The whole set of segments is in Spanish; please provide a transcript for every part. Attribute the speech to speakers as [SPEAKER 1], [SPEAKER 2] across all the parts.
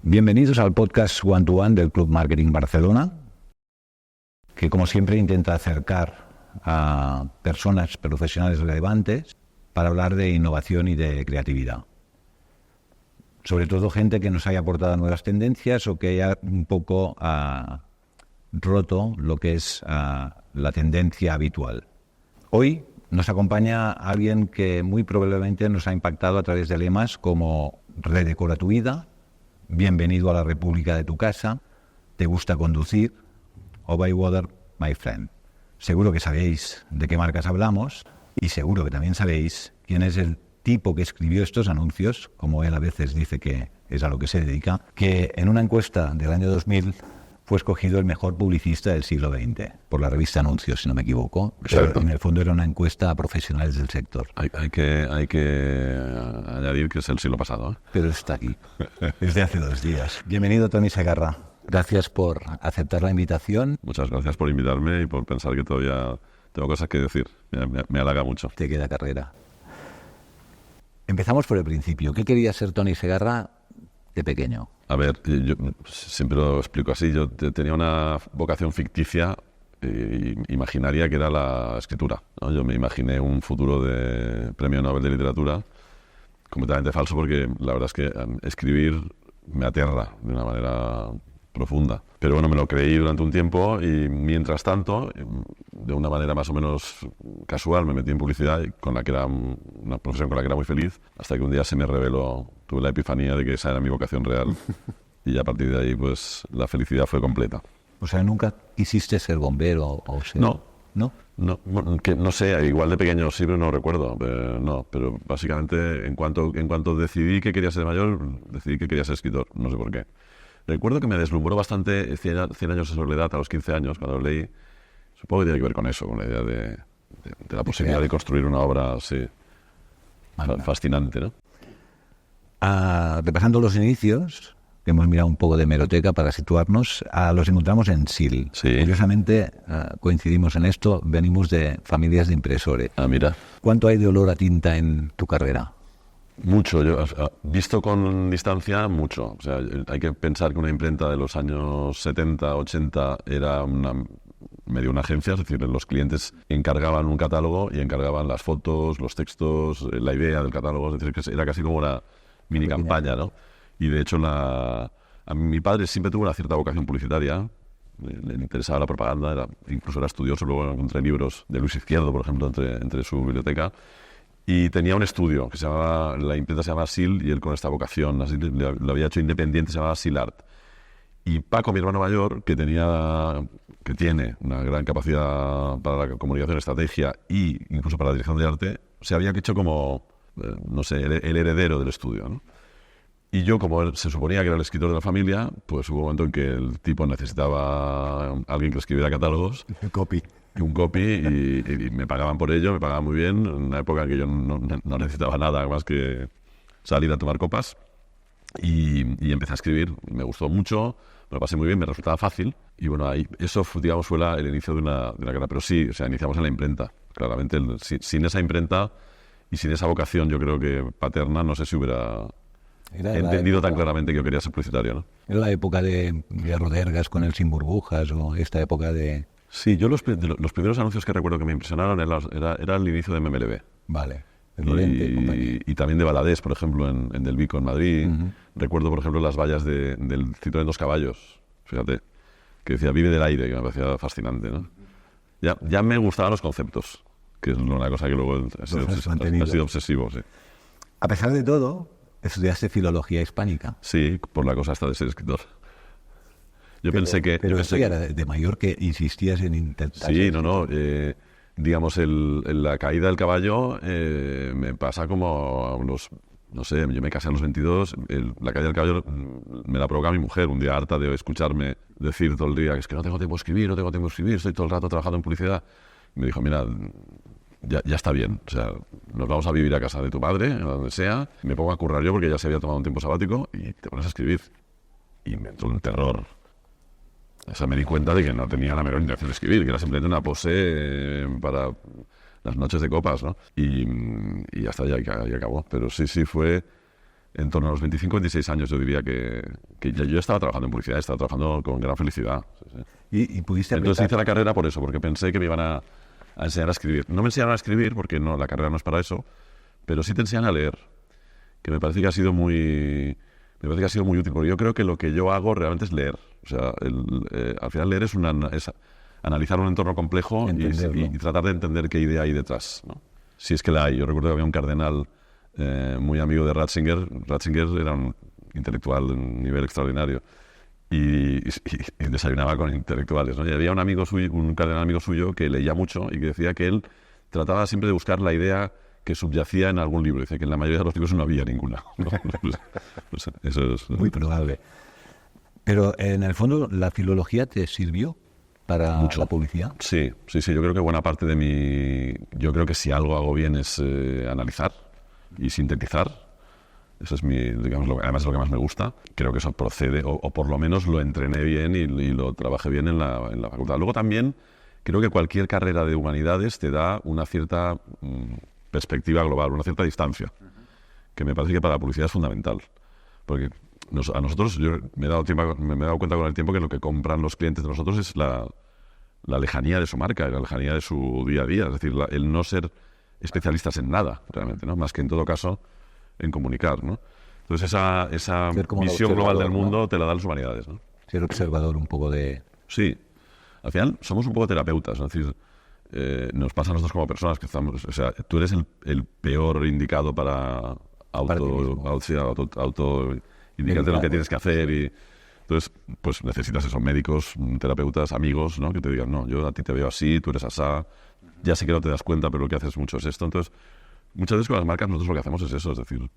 [SPEAKER 1] Bienvenidos al podcast One to One del Club Marketing Barcelona, que como siempre intenta acercar a personas profesionales relevantes para hablar de innovación y de creatividad. Sobre todo gente que nos haya aportado nuevas tendencias o que haya un poco roto lo que es la tendencia habitual. Hoy nos acompaña alguien que muy probablemente nos ha impactado a través de lemas como Redecora tu vida, Bienvenido a la República de tu casa, Te gusta conducir o By Water, my friend. Seguro que sabéis de qué marcas hablamos y seguro que también sabéis quién es el tipo que escribió estos anuncios, como él a veces dice que es a lo que se dedica, que en una encuesta del año 2000 fue escogido el mejor publicista del siglo XX por la revista Anuncios, si no me equivoco. Pero en el fondo era una encuesta a profesionales del sector.
[SPEAKER 2] Hay que añadir que es el siglo pasado, ¿eh?
[SPEAKER 1] Pero está aquí, desde hace 2 días. Bienvenido, Toni Segarra. Gracias por aceptar la invitación.
[SPEAKER 2] Muchas gracias por invitarme y por pensar que todavía tengo cosas que decir. Me halaga mucho.
[SPEAKER 1] Te queda carrera. Empezamos por el principio. ¿Qué quería ser Toni Segarra de pequeño?
[SPEAKER 2] A ver, yo siempre lo explico así. Yo tenía una vocación ficticia imaginaria que era la escritura, ¿no? Yo me imaginé un futuro de Premio Nobel de Literatura completamente falso, porque la verdad es que escribir me aterra de una manera profunda. Pero bueno, me lo creí durante un tiempo y mientras tanto, de una manera más o menos casual, me metí en publicidad, con la que era una profesión con la que era muy feliz, hasta que un día se me reveló, tuve la epifanía de que esa era mi vocación real. Y a partir de ahí, pues, la felicidad fue completa.
[SPEAKER 1] O sea, ¿nunca quisiste ser bombero o ser...?
[SPEAKER 2] No.
[SPEAKER 1] ¿No?
[SPEAKER 2] No, que no sé, igual de pequeño sí, pero no recuerdo. Pero básicamente en cuanto decidí que quería ser mayor, decidí que quería ser escritor, no sé por qué. Recuerdo que me deslumbró bastante 100 años de soledad a los 15 años, cuando lo leí. Supongo que tiene que ver con eso, con la idea de la posibilidad de construir una obra así fascinante, ¿no?
[SPEAKER 1] Repasando los inicios, hemos mirado un poco de hemeroteca para situarnos, los encontramos en SIL.
[SPEAKER 2] Sí.
[SPEAKER 1] Curiosamente, coincidimos en esto, venimos de familias de impresores.
[SPEAKER 2] Mira.
[SPEAKER 1] ¿Cuánto hay de olor a tinta en tu carrera?
[SPEAKER 2] Mucho, visto con distancia, mucho. O sea, hay que pensar que una imprenta de los años 70, 80 era medio una agencia, es decir, los clientes encargaban un catálogo y encargaban las fotos, los textos, la idea del catálogo, es decir, que era casi como una mini campaña, ¿no? Y de hecho, a mi padre siempre tuvo una cierta vocación publicitaria, le interesaba la propaganda, incluso era estudioso, luego encontré libros de Luis Izquierdo, por ejemplo, entre su biblioteca. Y tenía un estudio que la imprenta se llamaba SIL, y él con esta vocación, así lo había hecho independiente, se llamaba SIL Art. Y Paco, mi hermano mayor, que tiene una gran capacidad para la comunicación, estrategia e incluso para la dirección de arte, se había hecho como, no sé, el heredero del estudio, ¿no? Y yo, como él se suponía que era el escritor de la familia, pues hubo un momento en que el tipo necesitaba a alguien que le escribiera catálogos. Un copy y me pagaban por ello, me pagaban muy bien, en una época en que yo no necesitaba nada más que salir a tomar copas, y empecé a escribir. Me gustó mucho, me lo pasé muy bien, me resultaba fácil, y bueno, eso fue el inicio de una carrera. Pero sí, o sea, iniciamos en la imprenta, claramente. Sin esa imprenta y sin esa vocación, yo creo que paterna, no sé si hubiera entendido tan claramente que yo quería ser publicitario, ¿no?
[SPEAKER 1] Era la época de Rodergas con el Sin Burbujas, o esta época de...
[SPEAKER 2] Sí, yo los primeros anuncios que recuerdo que me impresionaron era el inicio de MMLB.
[SPEAKER 1] Vale.
[SPEAKER 2] Y también de Valadez, por ejemplo, en Del Vico, en Madrid. Uh-huh. Recuerdo, por ejemplo, las vallas del Citroën Dos Caballos, fíjate, que decía "vive del aire", que me parecía fascinante, ¿no? Ya me gustaban los conceptos, que es una cosa que luego ha sido obsesivo, sí.
[SPEAKER 1] A pesar de todo, estudiaste filología hispánica.
[SPEAKER 2] Sí, por la cosa esta de ser escritor. Pensé que...
[SPEAKER 1] Pero eso ya era de mayor, que insistías en intentar...
[SPEAKER 2] Sí, digamos, la caída del caballo me pasa como a unos... No sé, yo me casé a los 22, la caída del caballo me la provocaba mi mujer, un día harta de escucharme decir todo el día que es que no tengo tiempo de escribir, estoy todo el rato trabajando en publicidad. Y me dijo, mira, ya está bien, o sea, nos vamos a vivir a casa de tu padre, a donde sea, me pongo a currar yo porque ya se había tomado un tiempo sabático y te pones a escribir. Y me entró un terror. O sea, me di cuenta de que no tenía la menor intención de escribir, que era simplemente una pose para las noches de copas, ¿no? Y hasta ya acabó. Pero sí fue en torno a los 25 o 26 años yo diría que yo estaba trabajando en publicidad, estaba trabajando con gran felicidad. Sí, sí.
[SPEAKER 1] ¿Y pudiste
[SPEAKER 2] Entonces hice la carrera por eso, porque pensé que me iban a enseñar a escribir. No me enseñaron a escribir, porque no, la carrera no es para eso, pero sí te enseñan a leer, que me parece que ha sido muy útil, porque yo creo que lo que yo hago realmente es leer. O sea, al final leer es analizar un entorno complejo y tratar de entender qué idea hay detrás, ¿no? Si es que la hay. Yo recuerdo que había un cardenal muy amigo de Ratzinger. Ratzinger era un intelectual de un nivel extraordinario y desayunaba con intelectuales, ¿no? Y había un cardenal amigo suyo que leía mucho y que decía que él trataba siempre de buscar la idea que subyacía en algún libro. Dice que en la mayoría de los libros no había ninguna, ¿no? Pues eso es
[SPEAKER 1] muy probable. Pero en el fondo, ¿la filología te sirvió para la publicidad?
[SPEAKER 2] Sí. Yo creo que buena parte de yo creo que si algo hago bien es analizar y sintetizar. Eso es además es lo que más me gusta. Creo que eso procede, o por lo menos lo entrené bien y lo trabajé bien en la facultad. Luego también creo que cualquier carrera de humanidades te da una cierta perspectiva global, una cierta distancia, que me parece que para la publicidad es fundamental. Porque a nosotros, yo me he dado cuenta con el tiempo que lo que compran los clientes de nosotros es la lejanía de su marca, la lejanía de su día a día. Es decir, el no ser especialistas en nada, realmente, ¿no? Más que en todo caso en comunicar, ¿no? Entonces esa visión global del mundo, ¿no? Te la dan las humanidades, ¿no?
[SPEAKER 1] Ser observador un poco de...
[SPEAKER 2] Sí. Al final somos un poco terapeutas, ¿no? Es decir, nos pasa a nosotros como personas que estamos... O sea, tú eres el peor indicado para indicarte lo que tienes que hacer y... Entonces, pues necesitas esos médicos, terapeutas, amigos, ¿no? Que te digan, no, yo a ti te veo así, tú eres asá, ya sé que no te das cuenta, pero lo que haces mucho es esto. Entonces, muchas veces con las marcas nosotros lo que hacemos es eso, es decir,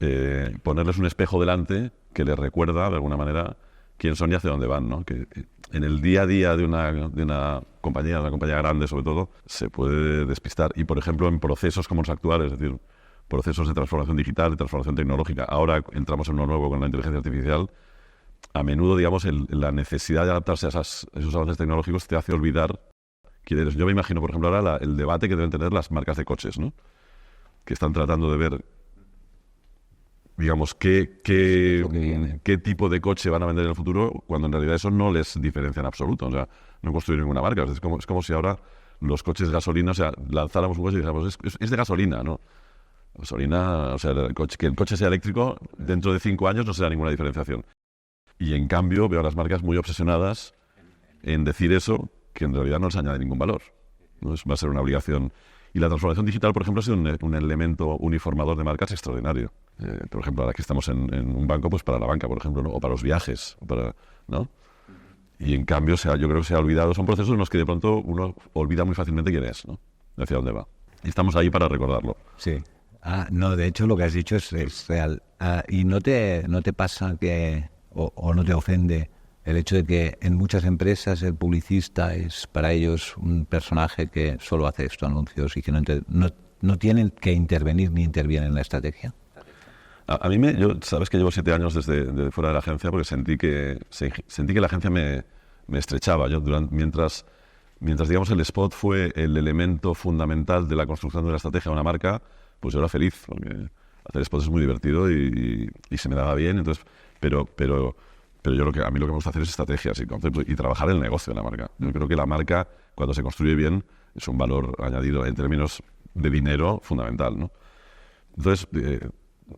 [SPEAKER 2] ponerles un espejo delante que les recuerda, de alguna manera, quién son y hacia dónde van, ¿no? Que en el día a día de una compañía grande, sobre todo, se puede despistar. Y, por ejemplo, en procesos como los actuales, es decir, procesos de transformación digital, de transformación tecnológica, ahora entramos en uno nuevo con la inteligencia artificial, a menudo, digamos, la necesidad de adaptarse a esos avances tecnológicos te hace olvidar quién eres. Yo me imagino, por ejemplo, ahora el debate que deben tener las marcas de coches, ¿no? Que están tratando de ver, digamos, qué tipo de coche van a vender en el futuro, cuando en realidad eso no les diferencia en absoluto. O sea, no construir ninguna marca. Es como si ahora los coches de gasolina, o sea, lanzáramos un coche y dijéramos, es de gasolina, ¿no? Gasolina, o sea, que el coche sea eléctrico, dentro de 5 años no será ninguna diferenciación. Y en cambio veo a las marcas muy obsesionadas en decir eso, que en realidad no les añade ningún valor, ¿no? Va a ser una obligación. Y la transformación digital, por ejemplo, ha sido un elemento uniformador de marcas extraordinario. Por ejemplo, ahora que estamos en un banco, pues para la banca, por ejemplo, ¿no? O para los viajes, ¿no? Y en cambio, yo creo que se ha olvidado. Son procesos en los que de pronto uno olvida muy fácilmente quién es, ¿no? Hacia dónde va. Y estamos ahí para recordarlo.
[SPEAKER 1] Sí. No, de hecho lo que has dicho es real. ¿Y no te pasa que... o no te ofende el hecho de que en muchas empresas el publicista es para ellos un personaje que solo hace estos anuncios y que no tienen que intervenir ni intervienen en la estrategia?
[SPEAKER 2] A mí sabes que llevo 7 años desde fuera de la agencia porque sentí que la agencia me estrechaba. Mientras digamos el spot fue el elemento fundamental de la construcción de la estrategia de una marca, pues yo era feliz, porque hacer spots es muy divertido y se me daba bien. Entonces, pero yo a mí lo que me gusta hacer es estrategias y conceptos y trabajar el negocio de la marca. Yo creo que la marca, cuando se construye bien, es un valor añadido en términos de dinero fundamental, ¿no? Entonces,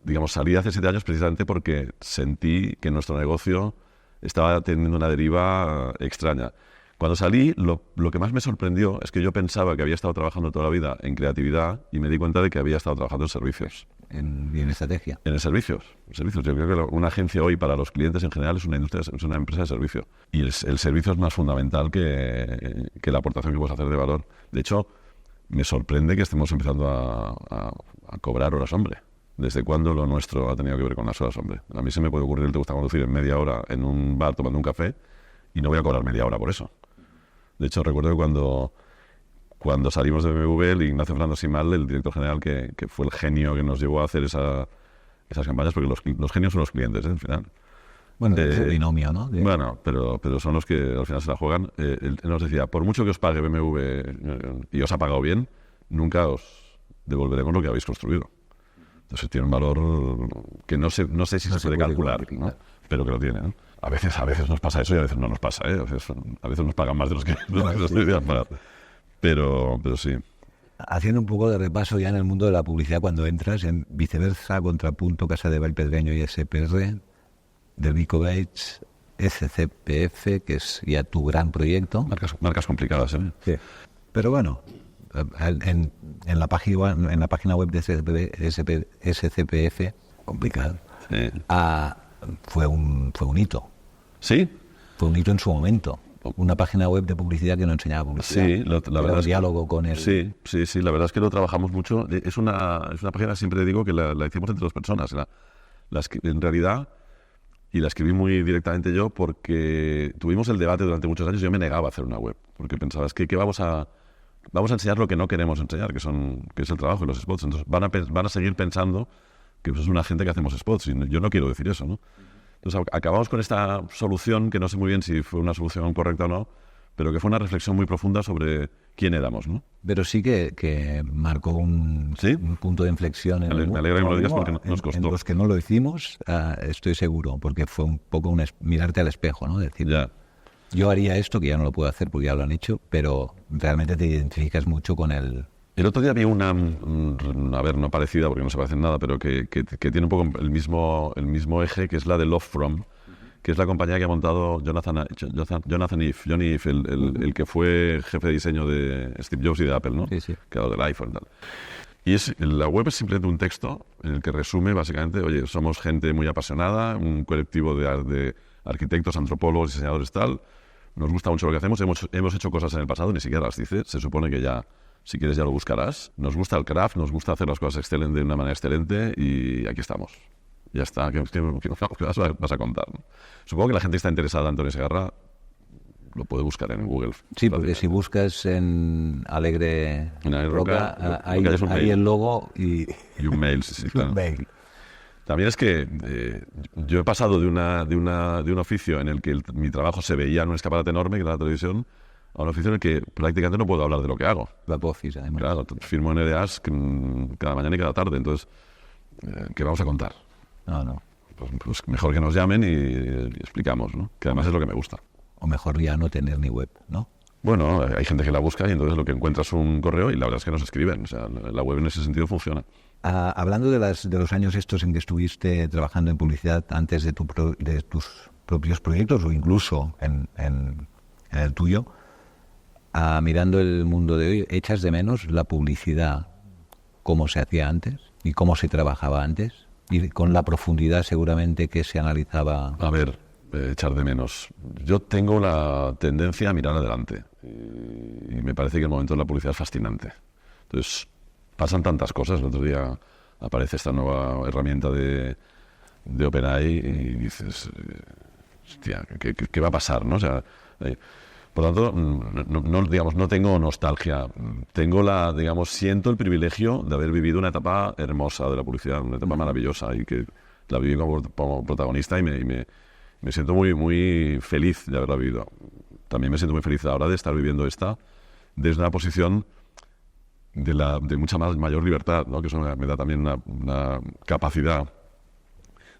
[SPEAKER 2] digamos, salí hace 7 años precisamente porque sentí que nuestro negocio estaba teniendo una deriva extraña. Cuando salí, lo que más me sorprendió es que yo pensaba que había estado trabajando toda la vida en creatividad y me di cuenta de que había estado trabajando en servicios.
[SPEAKER 1] En estrategia.
[SPEAKER 2] En servicios. Yo creo que una agencia hoy para los clientes en general es una empresa de servicio. Y el servicio es más fundamental que la aportación que puedes hacer de valor. De hecho, me sorprende que estemos empezando a cobrar horas hombre. ¿Desde cuándo lo nuestro ha tenido que ver con las horas hombre? A mí se me puede ocurrir, te gusta conducir en media hora en un bar tomando un café y no voy a cobrar media hora por eso. De hecho, recuerdo que cuando salimos de BMW, el Ignacio Fernando Simal, el director general, que fue el genio que nos llevó a hacer esas campañas, porque los genios son los clientes, al final.
[SPEAKER 1] Bueno, es el binomio, ¿no?
[SPEAKER 2] Bueno, pero son los que al final se la juegan. Él nos decía, por mucho que os pague BMW y os ha pagado bien, nunca os devolveremos lo que habéis construido. Entonces tiene un valor que no sé si se puede calcular, ¿no? Pero que lo tiene, ¿no? A veces nos pasa eso y a veces no nos pasa, ¿eh? A veces nos pagan más de los que nos deberían pagar. Pero sí.
[SPEAKER 1] Haciendo un poco de repaso ya en el mundo de la publicidad, cuando entras en Viceversa, Contrapunto, Casa de Vall Pedreño y SPR, de Vico Bates, SCPF, que es ya tu gran proyecto.
[SPEAKER 2] Marcas complicadas, ¿eh?
[SPEAKER 1] Sí. Pero bueno, en la página web de SCPF, complicado,
[SPEAKER 2] Sí.
[SPEAKER 1] fue un hito.
[SPEAKER 2] ¿Sí?
[SPEAKER 1] Fue un hito en su momento. Una página web de publicidad que no enseñaba publicidad.
[SPEAKER 2] Sí, la verdad es
[SPEAKER 1] diálogo con el...
[SPEAKER 2] Sí, la verdad es que lo trabajamos mucho. Es una página, siempre digo, que la hicimos entre dos personas. En realidad, y la escribí muy directamente yo, porque tuvimos el debate durante muchos años y yo me negaba a hacer una web. Porque pensaba, es que vamos a enseñar lo que no queremos enseñar, que es el trabajo y los spots. Entonces van a seguir pensando que es una gente que hacemos spots. Y yo no quiero decir eso, ¿no? Entonces acabamos con esta solución, que no sé muy bien si fue una solución correcta o no, pero que fue una reflexión muy profunda sobre quién éramos, ¿no?
[SPEAKER 1] Pero sí que marcó un punto de inflexión.
[SPEAKER 2] Me alegra que me lo digas porque nos costó.
[SPEAKER 1] En los que no lo hicimos, estoy seguro, porque fue un poco mirarte al espejo, ¿no? Decir, yo haría esto, que ya no lo puedo hacer porque ya lo han hecho, pero realmente te identificas mucho con el...
[SPEAKER 2] El otro día vi una, a ver, no parecida porque no se parece en nada, pero que tiene un poco el mismo eje, que es la de Love From, que es la compañía que ha montado Jonathan Ive, Johnny Ive, el que fue jefe de diseño de Steve Jobs y de Apple, ¿no?
[SPEAKER 1] Sí.
[SPEAKER 2] Creador del iPhone y tal. Y la web es simplemente un texto en el que resume básicamente, oye, somos gente muy apasionada, un colectivo de arquitectos, antropólogos, diseñadores tal, nos gusta mucho lo que hacemos, hemos hecho cosas en el pasado, ni siquiera las dice, se supone que ya... Si quieres ya lo buscarás. Nos gusta el craft, nos gusta hacer las cosas de una manera excelente y aquí estamos. Ya está. ¿Qué vas a contar? ¿No? Supongo que la gente que está interesada en Antonio Segarra lo puede buscar en Google.
[SPEAKER 1] Sí, porque si buscas en Alegre Roca, hay el logo y
[SPEAKER 2] un mail. Sí, claro.
[SPEAKER 1] Un mail.
[SPEAKER 2] También es que yo he pasado de un oficio en el que mi trabajo se veía en un escaparate enorme, que era la televisión, a un oficio en el que prácticamente no puedo hablar de lo que hago.
[SPEAKER 1] La office, además.
[SPEAKER 2] Claro, firmo NDAs cada mañana y cada tarde. Entonces, ¿qué vamos a contar?
[SPEAKER 1] No.
[SPEAKER 2] Pues mejor que nos llamen y explicamos, ¿no? Que además es lo que me gusta.
[SPEAKER 1] O mejor ya no tener ni web, ¿no?
[SPEAKER 2] Bueno, hay gente que la busca y entonces lo que encuentras es un correo y la verdad es que nos escriben. O sea, la web en ese sentido funciona.
[SPEAKER 1] Hablando de los años estos en que estuviste trabajando en publicidad antes de tus propios proyectos o incluso en el tuyo, mirando el mundo de hoy, ¿echas de menos la publicidad como se hacía antes y cómo se trabajaba antes? Y con la profundidad seguramente que se analizaba.
[SPEAKER 2] A ver, echar de menos. Yo tengo la tendencia a mirar adelante y me parece que el momento de la publicidad es fascinante. Entonces, pasan tantas cosas. El otro día aparece esta nueva herramienta de OpenAI y dices, hostia, ¿qué va a pasar? ¿No? O sea, por lo tanto, no tengo nostalgia. Siento el privilegio de haber vivido una etapa hermosa de la publicidad, una etapa maravillosa y que la viví como protagonista y me siento muy, muy feliz de haberla vivido. También me siento muy feliz ahora de estar viviendo esta desde una posición de mucha mayor libertad, ¿no? Que eso me da también una capacidad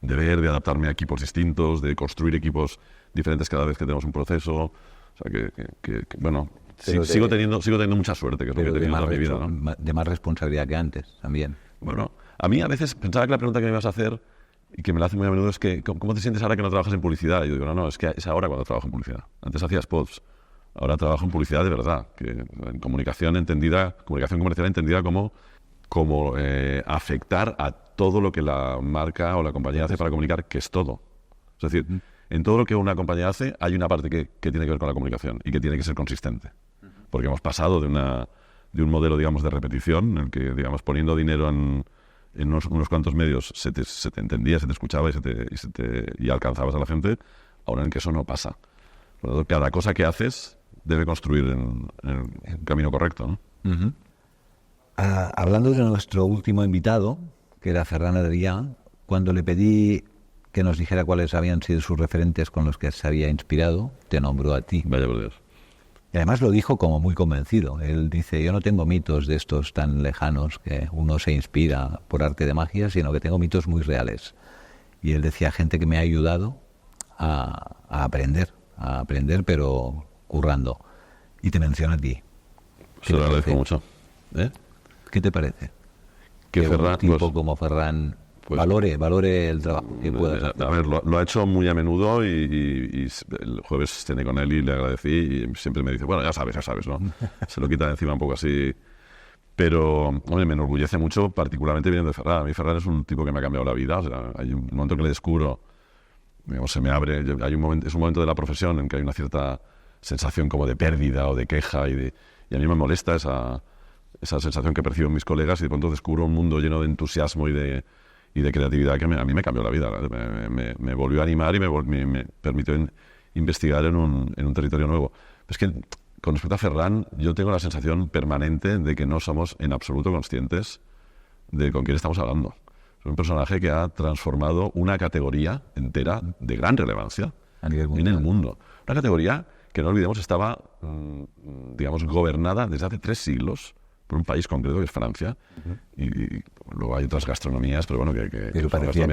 [SPEAKER 2] de ver, de adaptarme a equipos distintos, de construir equipos diferentes cada vez que tenemos un proceso. O sea, bueno, sigo teniendo mucha suerte, que es lo que he tenido toda mi vida, ¿no?
[SPEAKER 1] De más responsabilidad que antes, también.
[SPEAKER 2] Bueno, a mí a veces pensaba que la pregunta que me ibas a hacer, y que me la hacen muy a menudo, es que ¿cómo te sientes ahora que no trabajas en publicidad? Y yo digo, no, es que es ahora cuando trabajo en publicidad. Antes hacía spots, ahora trabajo en publicidad de verdad, que en comunicación comercial entendida como afectar a todo lo que la marca o la compañía hace para comunicar, que es todo. Es decir, en todo lo que una compañía hace hay una parte que tiene que ver con la comunicación y que tiene que ser consistente. Porque hemos pasado de un modelo, digamos, de repetición, en el que, digamos, poniendo dinero en unos cuantos medios se te entendía, se te escuchaba y alcanzabas a la gente, ahora en que eso no pasa. Por lo tanto, cada cosa que haces debe construir en el camino correcto, ¿no?
[SPEAKER 1] Uh-huh. Hablando de nuestro último invitado, que era Ferran Adrià, cuando le pedí que nos dijera cuáles habían sido sus referentes con los que se había inspirado, te nombró a ti.
[SPEAKER 2] Vaya por Dios.
[SPEAKER 1] Y además lo dijo como muy convencido. Él dice, yo no tengo mitos de estos tan lejanos que uno se inspira por arte de magia, sino que tengo mitos muy reales. Y él decía, gente que me ha ayudado a aprender, pero currando. Y te menciona a ti.
[SPEAKER 2] Se lo agradezco mucho.
[SPEAKER 1] ¿Qué te parece?
[SPEAKER 2] Que Ferran,
[SPEAKER 1] un tipo como Ferran valore el trabajo que pueda hacer.
[SPEAKER 2] A ver, lo ha hecho muy a menudo y el jueves cené con él y le agradecí y siempre me dice, bueno, ya sabes, ¿no? Se lo quita de encima un poco así. Pero, hombre, me enorgullece mucho, particularmente viniendo de Ferran. A mí Ferran es un tipo que me ha cambiado la vida. O sea, hay un momento que le descubro, digamos, se me abre. Es un momento de la profesión en que hay una cierta sensación como de pérdida o de queja y a mí me molesta esa sensación que percibo en mis colegas y de pronto descubro un mundo lleno de entusiasmo y de creatividad que a mí me cambió la vida. Me volvió a animar y me permitió investigar en un territorio nuevo. Es que con respecto a Ferran, yo tengo la sensación permanente de que no somos en absoluto conscientes de con quién estamos hablando. Es un personaje que ha transformado una categoría entera de gran relevancia en el mundo. Una categoría que, no olvidemos, estaba, digamos, gobernada desde hace 3 siglos por un país concreto que es Francia. Y luego hay otras gastronomías, pero bueno, que parecía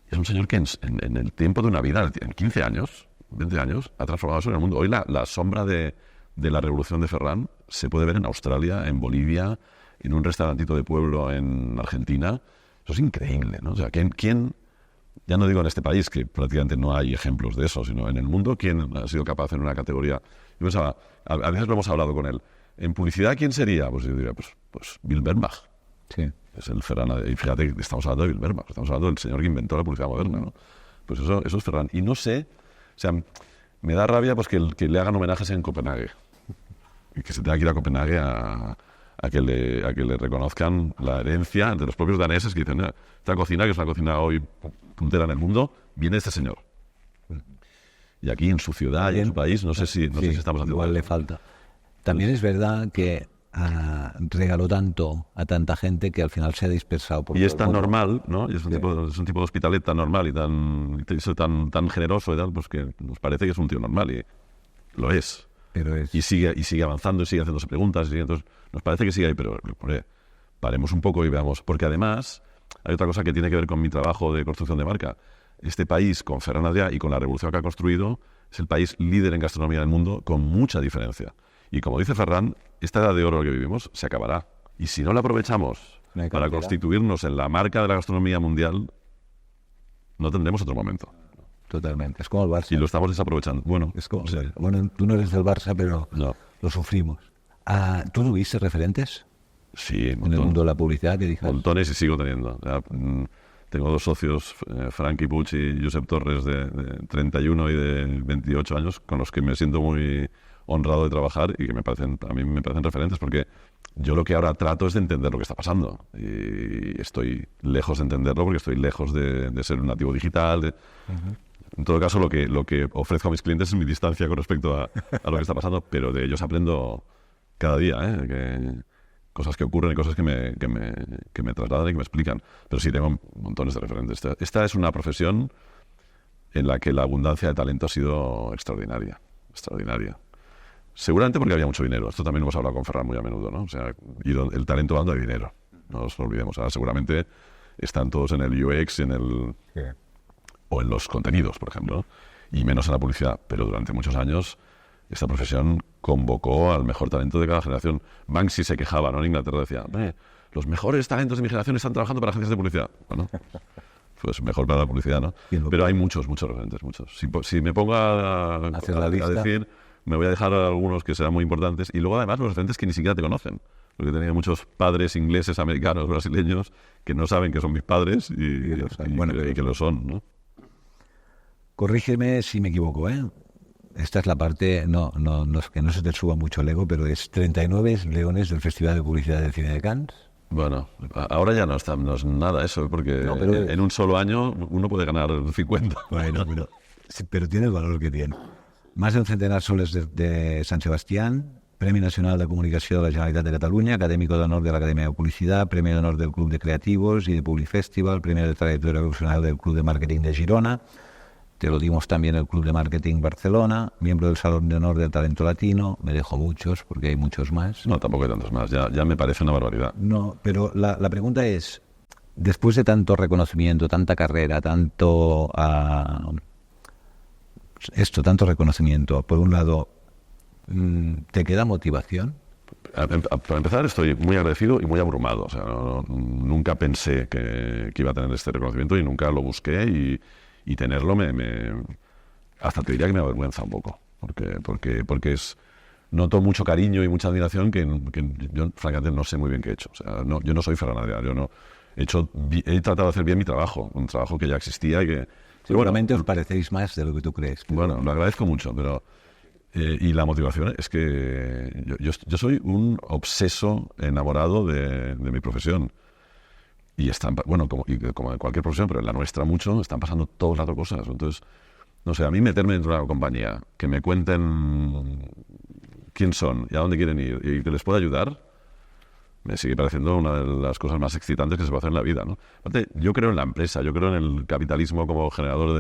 [SPEAKER 2] es un señor que en el tiempo de una vida, en 15 años, 20 años, ha transformado eso en el mundo. Hoy la sombra de la revolución de Ferran se puede ver en Australia, en Bolivia, en un restaurantito de pueblo en Argentina. Eso es increíble, ¿no? O sea, ¿quién, ya no digo en este país, que prácticamente no hay ejemplos de eso, sino en el mundo, quién ha sido capaz en una categoría? Yo pensaba, a veces lo hemos hablado con él, en publicidad, ¿quién sería? Pues yo diría, pues Bill Bernbach.
[SPEAKER 1] Sí.
[SPEAKER 2] Es el Ferran. Y fíjate que estamos hablando de Bill Bernbach, estamos hablando del señor que inventó la publicidad moderna, ¿no? Pues eso es Ferran. Y no sé, o sea, me da rabia pues que le hagan homenajes en Copenhague. Y que se tenga que ir a Copenhague a que le reconozcan la herencia de los propios daneses que dicen, esta cocina, que es una cocina hoy puntera en el mundo, viene este señor. Y aquí en su ciudad y en su país, no sé si estamos haciendo
[SPEAKER 1] igual le falta. También es verdad que regaló tanto a tanta gente que al final se ha dispersado por
[SPEAKER 2] y es tan normal, ¿no? Y es un tipo de hospitalet tan normal y tan generoso y tal, pues que nos parece que es un tío normal y lo es.
[SPEAKER 1] Pero
[SPEAKER 2] y sigue avanzando y sigue haciéndose preguntas y entonces nos parece que sigue ahí, pero paremos un poco y veamos, porque además hay otra cosa que tiene que ver con mi trabajo de construcción de marca. Este país, con Ferran Adrià y con la revolución que ha construido, es el país líder en gastronomía del mundo con mucha diferencia. Y como dice Ferran, esta edad de oro que vivimos se acabará. Y si no la aprovechamos para constituirnos en la marca de la gastronomía mundial, no tendremos otro momento.
[SPEAKER 1] Totalmente. Es como el Barça.
[SPEAKER 2] Y lo estamos desaprovechando. Bueno,
[SPEAKER 1] es como bueno, tú no eres del Barça, pero lo sufrimos. ¿Tú tuviste referentes?
[SPEAKER 2] Sí,
[SPEAKER 1] en el mundo de la publicidad, que dijeras.
[SPEAKER 2] Montones y sigo teniendo. Tengo 2 socios, Frankie Puig y Josep Torres, de 31 y de 28 años, con los que me siento muy honrado de trabajar y que a mí me parecen referentes, porque yo lo que ahora trato es de entender lo que está pasando y estoy lejos de entenderlo porque estoy lejos de ser un nativo digital. En todo caso, lo que ofrezco a mis clientes es mi distancia con respecto a lo que está pasando, pero de ellos aprendo cada día, cosas que ocurren y cosas que me trasladan y que me explican. Pero sí, tengo montones de referentes. Esta es una profesión en la que la abundancia de talento ha sido extraordinaria. Seguramente porque había mucho dinero. Esto también lo hemos hablado con Ferran muy a menudo, ¿no? O sea, y el talento dando de dinero. No nos lo olvidemos. Ahora seguramente están todos en el UX, o en los contenidos, por ejemplo, y menos en la publicidad. Pero durante muchos años esta profesión convocó al mejor talento de cada generación. Banksy se quejaba, ¿no? En Inglaterra decía, los mejores talentos de mi generación están trabajando para agencias de publicidad. Bueno, pues mejor para la publicidad, ¿no? Pero hay muchos referentes, muchos. Si me pongo a decir, me voy a dejar algunos que serán muy importantes. Y luego, además, los referentes que ni siquiera te conocen. Porque tenía muchos padres ingleses, americanos, brasileños, que no saben que son mis padres y que lo son, ¿no?
[SPEAKER 1] Corrígeme si me equivoco, ¿eh? Esta es la parte, que no se te suba mucho el ego, pero es 39 leones del Festival de Publicidad del Cine de Cannes.
[SPEAKER 2] Bueno, ahora ya no es nada eso, porque en un solo año uno puede ganar 50.
[SPEAKER 1] Bueno, pero tiene el valor que tiene. Más de un centenar soles de Sant Sebastián, Premi Nacional de Comunicació de la Generalitat de Catalunya, Académico d'Honor de l'Acadèmia de Publicitat, Premi d'Honor del Club de Creativos y de Publifestival, Premi de Trayectoria Profesional del Club de Marketing de Girona, te lo dimos también el Club de Marketing Barcelona, miembro del Salón de Honor del Talento Latino. Me dejo muchos, porque hay muchos más.
[SPEAKER 2] No, tampoco hay tantos más, ya me parece una barbaridad.
[SPEAKER 1] No, pero la pregunta es, después de tanto reconocimiento, tanta carrera, tanto reconocimiento, por un lado, ¿te queda motivación?
[SPEAKER 2] Para empezar, estoy muy agradecido y muy abrumado. O sea, nunca pensé que iba a tener este reconocimiento y nunca lo busqué, y tenerlo hasta te diría que me avergüenza un poco, porque noto mucho cariño y mucha admiración que yo francamente no sé muy bien qué he hecho. O sea, yo no soy Ferran Adrià, he tratado de hacer bien mi trabajo, un trabajo que ya existía y que...
[SPEAKER 1] Seguramente os parecéis más de lo que tú crees.
[SPEAKER 2] Bueno, lo agradezco mucho, pero... y la motivación es que yo soy un obseso enamorado de mi profesión. Y como en cualquier profesión, pero en la nuestra mucho, están pasando todo el rato cosas. Entonces, no sé, a mí meterme dentro de una compañía, que me cuenten quién son y a dónde quieren ir y que les pueda ayudar, me sigue pareciendo una de las cosas más excitantes que se puede hacer en la vida, ¿no? Aparte, yo creo en la empresa, yo creo en el capitalismo como generador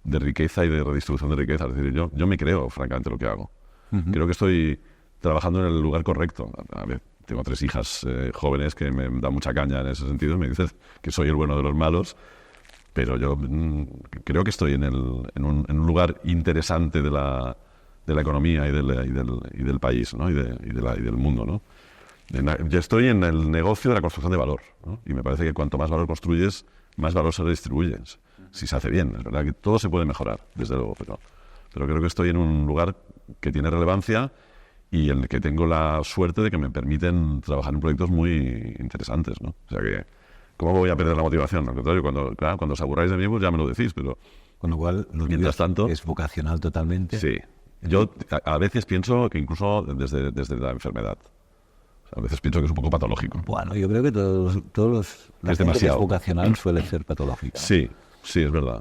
[SPEAKER 2] de riqueza y de redistribución de riqueza. Es decir, yo me creo, francamente, lo que hago. Uh-huh. Creo que estoy trabajando en el lugar correcto. A ver, tengo 3 hijas jóvenes que me dan mucha caña en ese sentido. Me dicen que soy el bueno de los malos. Pero yo creo que estoy en un lugar interesante de la economía y del país, ¿no? y del mundo, ¿no? Yo estoy en el negocio de la construcción de valor, ¿no? Y me parece que cuanto más valor construyes, más valor se redistribuye. Si se hace bien, es verdad que todo se puede mejorar, desde luego, pero creo que estoy en un lugar que tiene relevancia y en el que tengo la suerte de que me permiten trabajar en proyectos muy interesantes, ¿no? O sea que, ¿cómo voy a perder la motivación? Al contrario, cuando os aburráis de mí, pues ya me lo decís, pero...
[SPEAKER 1] Con lo cual,
[SPEAKER 2] mientras tanto...
[SPEAKER 1] Es vocacional totalmente.
[SPEAKER 2] Sí. Yo a veces pienso que incluso desde la enfermedad. O sea, a veces pienso que es un poco patológico.
[SPEAKER 1] Bueno, yo creo que la
[SPEAKER 2] es
[SPEAKER 1] gente
[SPEAKER 2] demasiado.
[SPEAKER 1] que es vocacional suele ser patológica.
[SPEAKER 2] Sí, es verdad.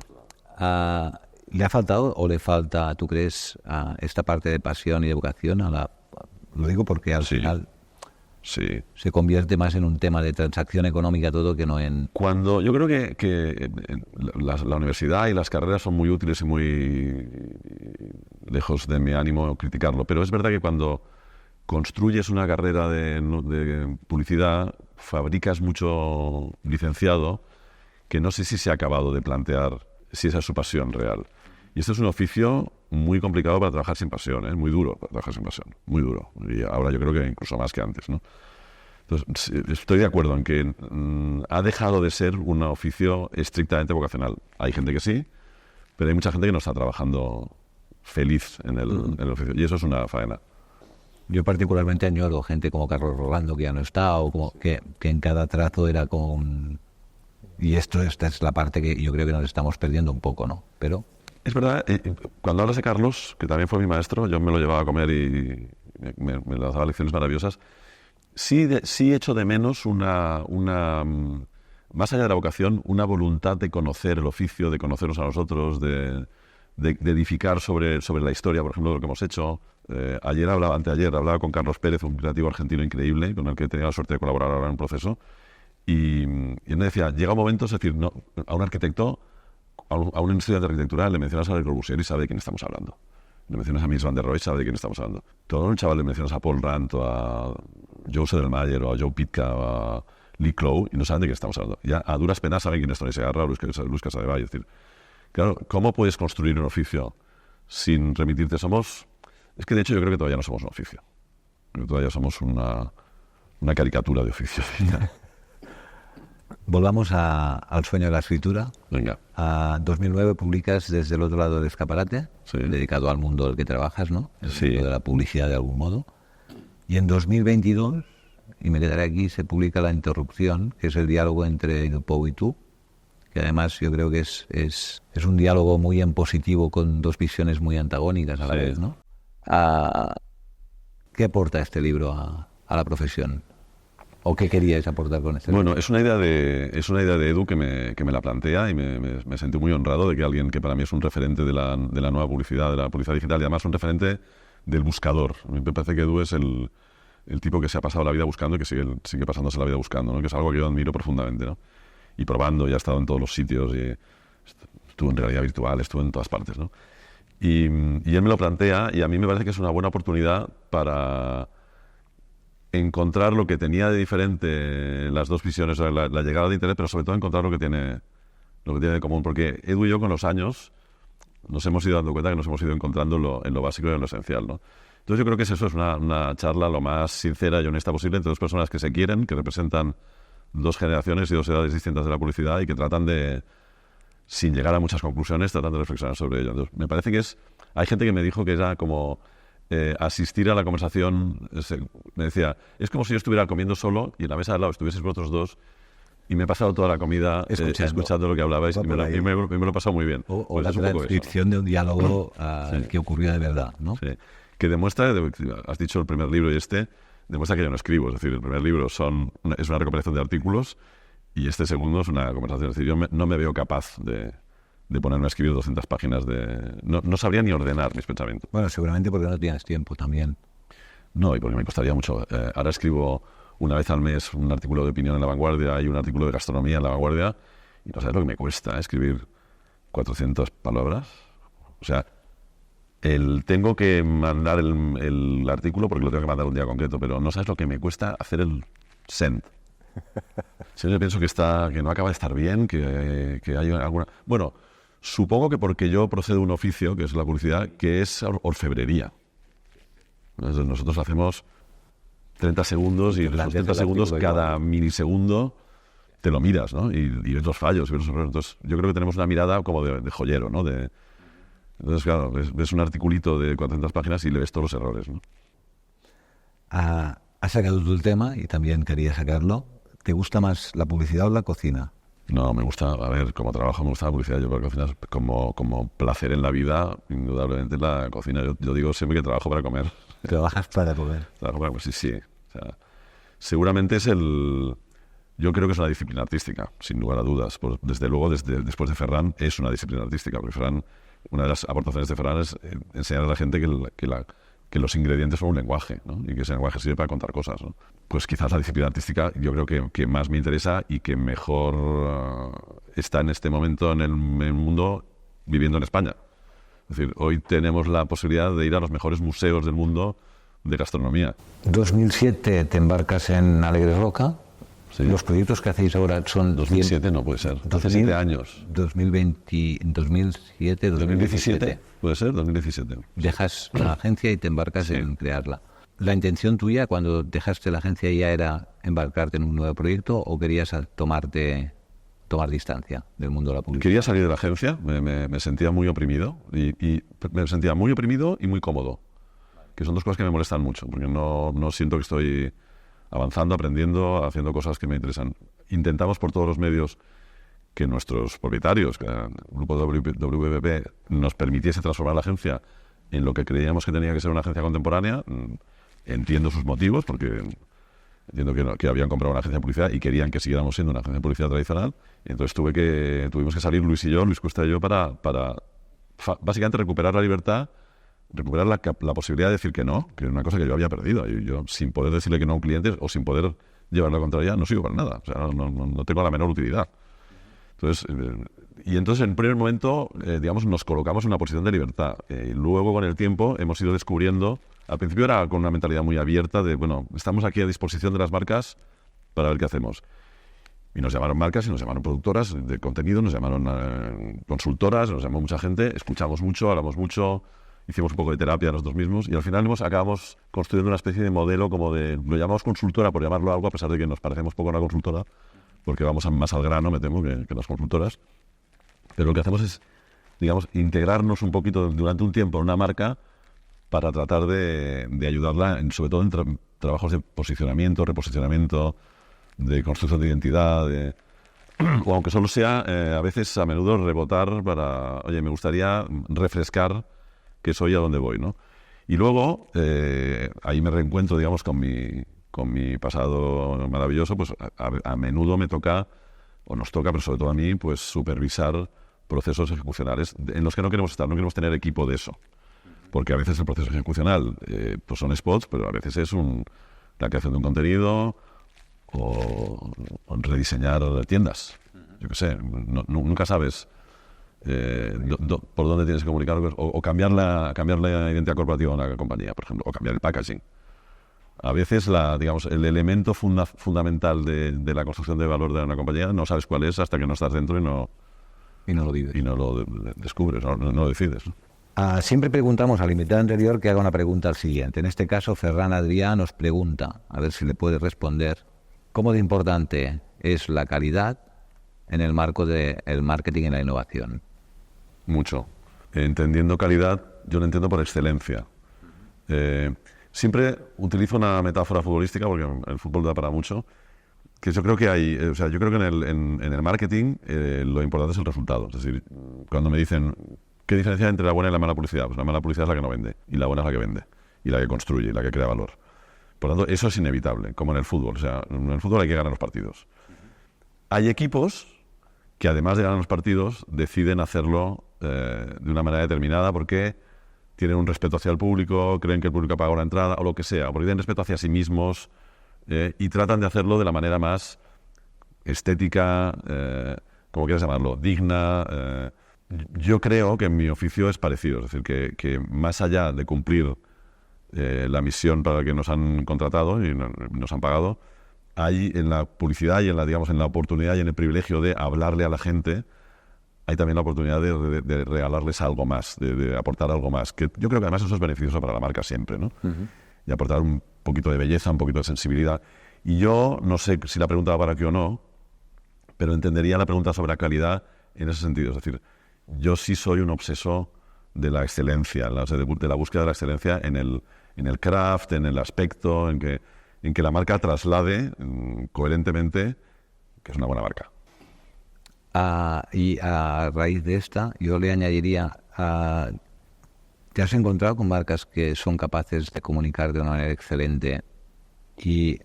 [SPEAKER 1] ¿Le ha faltado o le falta, tú crees, esta parte de pasión y de vocación lo digo porque al final se convierte más en un tema de transacción económica todo que no en...
[SPEAKER 2] Yo creo que la universidad y las carreras son muy útiles y muy lejos de mi ánimo criticarlo, pero es verdad que cuando construyes una carrera de publicidad, fabricas mucho licenciado que no sé si se ha acabado de plantear si esa es su pasión real. Y este es un oficio muy complicado para trabajar sin pasión, muy duro para trabajar sin pasión, muy duro. Y ahora yo creo que incluso más que antes, ¿no? Entonces, estoy de acuerdo en que ha dejado de ser un oficio estrictamente vocacional. Hay gente que sí, pero hay mucha gente que no está trabajando feliz en el oficio. Y eso es una faena.
[SPEAKER 1] Yo particularmente añoro gente como Carlos Rolando, que ya no está, o como que en cada trazo era con... Y esta es la parte que yo creo que nos estamos perdiendo un poco, ¿no? Pero...
[SPEAKER 2] Es verdad, cuando hablas de Carlos, que también fue mi maestro, yo me lo llevaba a comer y me daba lecciones maravillosas. Sí echo de menos una más allá de la vocación, una voluntad de conocer el oficio, de conocernos a nosotros, de edificar sobre la historia, por ejemplo, de lo que hemos hecho. Anteayer hablaba con Carlos Pérez, un creativo argentino increíble, con el que he tenido la suerte de colaborar ahora en un proceso. Y él me decía, llega un momento, es decir, no, a un arquitecto, a un estudiante de arquitectura, le mencionas a Le Corbusier y sabe de quién estamos hablando. Le mencionas a Mies van der Rohe y sabe de quién estamos hablando. Todo un chaval le mencionas a Paul Rand o a Joe Sedelmayer o a Joe Pitka o a Lee Clow y no saben de quién estamos hablando. Ya a duras penas saben quién es Tony Segarra o Luis Casadevall. Es decir, claro, ¿cómo puedes construir un oficio sin remitirte? Es que de hecho yo creo que todavía no somos un oficio. Creo que todavía somos una caricatura de oficio.
[SPEAKER 1] Volvamos al sueño de la escritura.
[SPEAKER 2] Venga.
[SPEAKER 1] 2009 publicas Desde el otro lado del escaparate,
[SPEAKER 2] sí,
[SPEAKER 1] dedicado al mundo del que trabajas, ¿no? El
[SPEAKER 2] sí,
[SPEAKER 1] mundo de la publicidad de algún modo. Y en 2022, y me quedaré aquí, se publica La interrupción, que es el diálogo entre Poe y tú, que además yo creo que es un diálogo muy en positivo con dos visiones muy antagónicas a la vez, ¿no? ¿Qué aporta este libro a la profesión? ¿O qué queríais aportar con este libro?
[SPEAKER 2] Bueno, es una idea de Edu que me la plantea y me sentí muy honrado de que alguien que para mí es un referente de la nueva publicidad, de la publicidad digital y además un referente del buscador. A mí me parece que Edu es el tipo que se ha pasado la vida buscando y que sigue pasándose la vida buscando, ¿no? Que es algo que yo admiro profundamente, ¿no? Y probando, y ha estado en todos los sitios y estuvo en realidad virtual, estuvo en todas partes, ¿no? Y él me lo plantea y a mí me parece que es una buena oportunidad para encontrar lo que tenía de diferente las dos visiones, la llegada de Internet, pero sobre todo encontrar lo que tiene de común, porque Edu y yo con los años nos hemos ido dando cuenta que nos hemos ido encontrando en lo básico y en lo esencial, ¿no? Entonces yo creo que eso es una charla lo más sincera y honesta posible entre dos personas que se quieren, que representan dos generaciones y dos edades distintas de la publicidad y que tratan de, sin llegar a muchas conclusiones, tratan de reflexionar sobre ello. Entonces, me parece que hay gente que me dijo que era como asistir a la conversación, me decía, es como si yo estuviera comiendo solo y en la mesa de al lado estuvieseis vosotros dos y me he pasado toda la comida escuchando lo que hablabais y me lo he pasado muy bien.
[SPEAKER 1] O
[SPEAKER 2] Pues
[SPEAKER 1] la transcripción de un diálogo que ocurrió de verdad, ¿no?
[SPEAKER 2] Sí. Que demuestra, has dicho el primer libro y demuestra que yo no escribo. Es decir, el primer libro es una recopilación de artículos y este segundo es una conversación. Es decir, yo no me veo capaz de ponerme a escribir 200 páginas No sabría ni ordenar mis pensamientos.
[SPEAKER 1] Bueno, seguramente porque no tienes tiempo también.
[SPEAKER 2] No, y porque me costaría mucho. Ahora escribo una vez al mes un artículo de opinión en La Vanguardia y un artículo de gastronomía en La Vanguardia y no sabes lo que me cuesta escribir 400 palabras. O sea, tengo que mandar el artículo porque lo tengo que mandar un día concreto, pero no sabes lo que me cuesta hacer el send. Siempre pienso que no acaba de estar bien, que hay alguna... Bueno, supongo que porque yo procedo de un oficio, que es la publicidad, que es orfebrería. Entonces nosotros hacemos 30 segundos y en esos 30 segundos cada milisegundo te lo miras, ¿no? Y ves los fallos, y ves los errores. Entonces yo creo que tenemos una mirada como de joyero, ¿no? Entonces, claro, ves un articulito de 400 páginas y le ves todos los errores, ¿no?
[SPEAKER 1] Has sacado tú el tema y también quería sacarlo. ¿Te gusta más la publicidad o la cocina?
[SPEAKER 2] No, me gusta, a ver, como trabajo me gusta la publicidad. Yo creo que cocina es como placer en la vida, indudablemente la cocina. Yo digo siempre que trabajo para comer.
[SPEAKER 1] ¿Trabajas para comer?
[SPEAKER 2] Trabajo para comer, sí. O sea, seguramente yo creo que es una disciplina artística, sin lugar a dudas. Desde luego, después de Ferran, es una disciplina artística, porque Ferran, una de las aportaciones de Ferran es enseñar a la gente que los ingredientes son un lenguaje, ¿no? Y que ese lenguaje sirve para contar cosas, ¿no? Pues quizás la disciplina artística yo creo que más me interesa y que mejor está en este momento en el mundo viviendo en España. Es decir, hoy tenemos la posibilidad de ir a los mejores museos del mundo de gastronomía.
[SPEAKER 1] 2007 te embarcas en Alegre Roca.
[SPEAKER 2] Sí.
[SPEAKER 1] Los proyectos que hacéis ahora son...
[SPEAKER 2] 2007 no puede ser, hace 7 años.
[SPEAKER 1] 2007,
[SPEAKER 2] 2017, puede ser, 2017.
[SPEAKER 1] Dejas la agencia y te embarcas en crearla. ¿La intención tuya cuando dejaste la agencia ya era embarcarte en un nuevo proyecto o querías tomar distancia del mundo de la publicidad?
[SPEAKER 2] Quería salir de la agencia, me sentía muy oprimido y me sentía muy oprimido y muy cómodo, que son dos cosas que me molestan mucho, porque no siento que estoy avanzando, aprendiendo, haciendo cosas que me interesan. Intentamos por todos los medios que nuestros propietarios, que el grupo WPP, nos permitiese transformar la agencia en lo que creíamos que tenía que ser una agencia contemporánea. Entiendo sus motivos, porque entiendo que habían comprado una agencia de publicidad y querían que siguiéramos siendo una agencia de publicidad tradicional. Y entonces tuvimos que salir Luis Cuesta y yo, para básicamente recuperar la libertad, recuperar la posibilidad de decir que no, que es una cosa que yo había perdido. Yo sin poder decirle que no a un cliente o sin poder llevar la contraria, no sirvo para nada. O sea, no tengo la menor utilidad. Entonces, en un primer momento, digamos, nos colocamos en una posición de libertad. Luego, con el tiempo, hemos ido descubriendo... Al principio era con una mentalidad muy abierta de, bueno, estamos aquí a disposición de las marcas para ver qué hacemos. Y nos llamaron marcas y nos llamaron productoras de contenido, nos llamaron consultoras, nos llamó mucha gente, escuchamos mucho, hablamos mucho, hicimos un poco de terapia nosotros mismos y al final acabamos construyendo una especie de modelo lo llamamos consultora por llamarlo algo, a pesar de que nos parecemos poco a una consultora, porque vamos más al grano, me temo, que las consultoras. Pero lo que hacemos es, digamos, integrarnos un poquito durante un tiempo en una marca para tratar de ayudarla, sobre todo en trabajos de posicionamiento, reposicionamiento, de construcción de identidad, o aunque solo sea, a menudo rebotar para, oye, me gustaría refrescar qué soy y a dónde voy, ¿no? Y luego, ahí me reencuentro, digamos, con mi pasado maravilloso, pues a menudo me toca, o nos toca, pero sobre todo a mí, pues supervisar procesos ejecucionales en los que no queremos estar, no queremos tener equipo de eso. Porque a veces el proceso ejecucional pues son spots, pero a veces es la creación de un contenido o rediseñar tiendas. Yo qué sé, nunca sabes por dónde tienes que comunicar, o cambiar la identidad corporativa de una compañía, por ejemplo, o cambiar el packaging. A veces el elemento fundamental de la construcción de valor de una compañía no sabes cuál es hasta que no estás dentro y no
[SPEAKER 1] lo vives.
[SPEAKER 2] Y no lo descubres, no lo decides, ¿no?
[SPEAKER 1] Siempre preguntamos al invitado anterior que haga una pregunta al siguiente. En este caso, Ferran Adrià nos pregunta, a ver si le puede responder, ¿cómo de importante es la calidad en el marco del marketing y la innovación?
[SPEAKER 2] Mucho. Entendiendo calidad, yo lo entiendo por excelencia. Siempre utilizo una metáfora futbolística, porque el fútbol da para mucho, que yo creo que yo creo que en el marketing lo importante es el resultado. Es decir, cuando me dicen, ¿qué diferencia hay entre la buena y la mala publicidad? Pues la mala publicidad es la que no vende, y la buena es la que vende, y la que construye, y la que crea valor. Por lo tanto, eso es inevitable, como en el fútbol. O sea, en el fútbol hay que ganar los partidos. Hay equipos que, además de ganar los partidos, deciden hacerlo de una manera determinada porque tienen un respeto hacia el público, creen que el público ha pagado la entrada, o lo que sea, porque tienen respeto hacia sí mismos, y tratan de hacerlo de la manera más estética, como quieras llamarlo, digna. Yo creo que en mi oficio es parecido, es decir, que más allá de cumplir la misión para la que nos han contratado y nos han pagado, hay en la publicidad y en la oportunidad y en el privilegio de hablarle a la gente, hay también la oportunidad de regalarles algo más, de aportar algo más, que yo creo que además eso es beneficioso para la marca siempre, ¿no? Uh-huh. Y aportar un poquito de belleza, un poquito de sensibilidad. Y yo no sé si la pregunta va para aquí o no, pero entendería la pregunta sobre la calidad en ese sentido. Es decir, yo sí soy un obseso de la excelencia, de la búsqueda de la excelencia en el craft, en el aspecto, en que la marca traslade coherentemente que es una buena marca.
[SPEAKER 1] Y a raíz de esta, yo le añadiría, ¿te has encontrado con marcas que son capaces de comunicar de una manera excelente y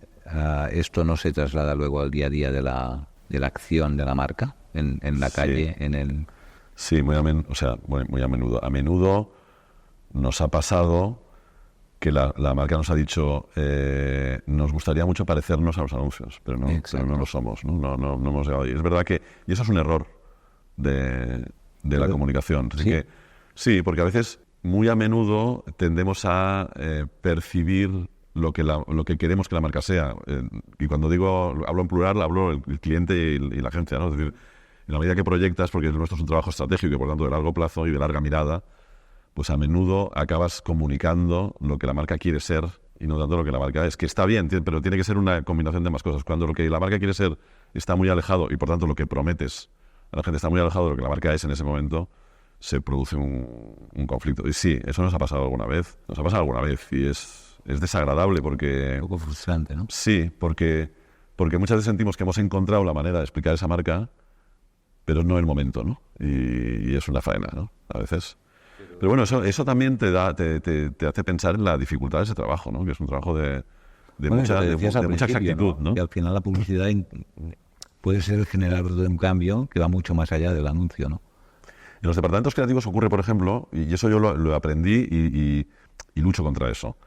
[SPEAKER 1] esto no se traslada luego al día a día de la acción de la marca en la calle, en el...
[SPEAKER 2] Sí, muy a menudo. A menudo nos ha pasado que la marca nos ha dicho, nos gustaría mucho parecernos a los anuncios, pero no lo somos, no hemos llegado ahí. Es verdad que, y eso es un error de la comunicación. Así que, sí, porque a veces, muy a menudo, tendemos a percibir lo que queremos que la marca sea. Y cuando hablo en plural, hablo el cliente y la agencia, ¿no? Es decir, en la medida que proyectas, porque nuestro es un trabajo estratégico y por tanto de largo plazo y de larga mirada, pues a menudo acabas comunicando lo que la marca quiere ser y no tanto lo que la marca es, que está bien, pero tiene que ser una combinación de más cosas. Cuando lo que la marca quiere ser está muy alejado y por tanto lo que prometes a la gente está muy alejado de lo que la marca es en ese momento, se produce un conflicto. Y sí, eso nos ha pasado alguna vez y es desagradable porque...
[SPEAKER 1] Un poco frustrante, ¿no?
[SPEAKER 2] Sí, porque muchas veces sentimos que hemos encontrado la manera de explicar esa marca, pero no el momento, ¿no? Y es una faena, ¿no? A veces... Pero bueno, eso también te hace pensar en la dificultad de ese trabajo, ¿no? Que es un trabajo de mucha exactitud, ¿no?
[SPEAKER 1] Que al final la publicidad puede ser el generador de un cambio que va mucho más allá del anuncio, ¿no?
[SPEAKER 2] En los departamentos creativos ocurre, por ejemplo, y eso yo lo aprendí y lucho contra eso,